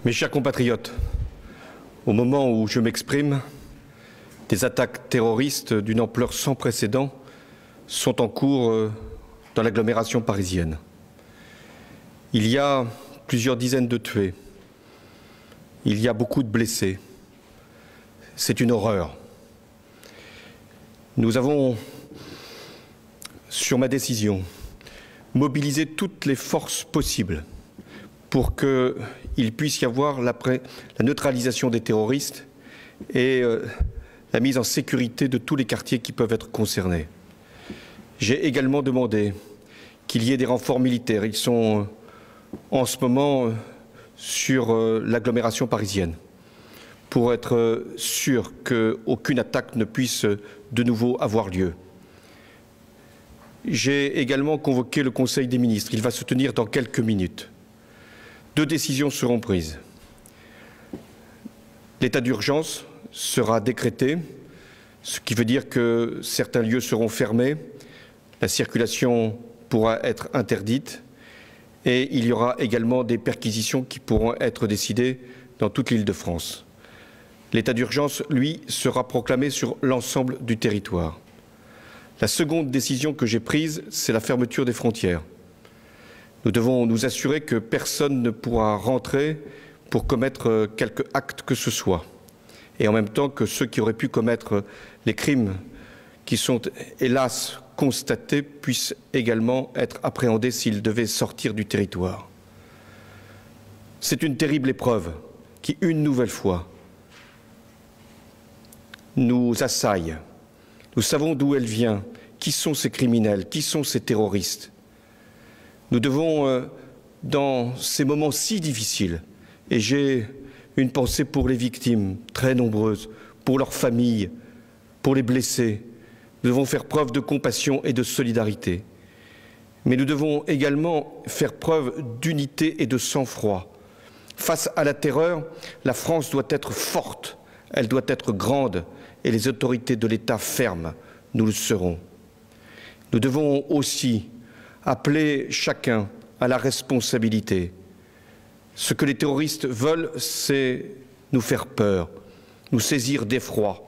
Mes chers compatriotes, au moment où je m'exprime, des attaques terroristes d'une ampleur sans précédent sont en cours dans l'agglomération parisienne. Il y a plusieurs dizaines de tués. Il y a beaucoup de blessés. C'est une horreur. Nous avons, sur ma décision, mobilisé toutes les forces possibles pour qu'il puisse y avoir la neutralisation des terroristes et la mise en sécurité de tous les quartiers qui peuvent être concernés. J'ai également demandé qu'il y ait des renforts militaires. Ils sont en ce moment sur l'agglomération parisienne pour être sûr qu'aucune attaque ne puisse de nouveau avoir lieu. J'ai également convoqué le Conseil des ministres. Il va se tenir dans quelques minutes. 2 décisions seront prises. L'état d'urgence sera décrété, ce qui veut dire que certains lieux seront fermés, la circulation pourra être interdite et il y aura également des perquisitions qui pourront être décidées dans toute l'Île-de-France. L'état d'urgence, lui, sera proclamé sur l'ensemble du territoire. La seconde décision que j'ai prise, c'est la fermeture des frontières. Nous devons nous assurer que personne ne pourra rentrer pour commettre quelque acte que ce soit. Et en même temps que ceux qui auraient pu commettre les crimes qui sont hélas constatés puissent également être appréhendés s'ils devaient sortir du territoire. C'est une terrible épreuve qui, une nouvelle fois, nous assaille. Nous savons d'où elle vient, qui sont ces criminels, qui sont ces terroristes. Nous devons, dans ces moments si difficiles, et j'ai une pensée pour les victimes, très nombreuses, pour leurs familles, pour les blessés, nous devons faire preuve de compassion et de solidarité. Mais nous devons également faire preuve d'unité et de sang-froid. Face à la terreur, la France doit être forte, elle doit être grande, et les autorités de l'État fermes, nous le serons. Nous devons aussi appeler chacun à la responsabilité. Ce que les terroristes veulent, c'est nous faire peur, nous saisir d'effroi.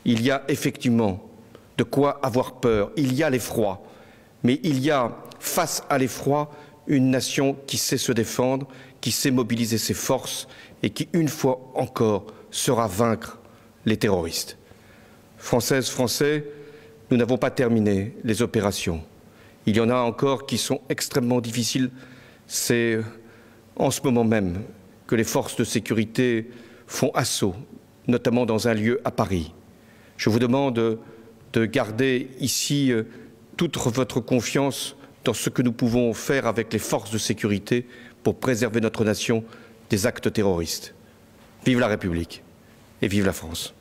Il y a effectivement de quoi avoir peur, il y a l'effroi, mais il y a, face à l'effroi, une nation qui sait se défendre, qui sait mobiliser ses forces et qui, une fois encore, saura vaincre les terroristes. Françaises, Français, nous n'avons pas terminé les opérations. Il y en a encore qui sont extrêmement difficiles. C'est en ce moment même que les forces de sécurité font assaut, notamment dans un lieu à Paris. Je vous demande de garder ici toute votre confiance dans ce que nous pouvons faire avec les forces de sécurité pour préserver notre nation des actes terroristes. Vive la République et vive la France.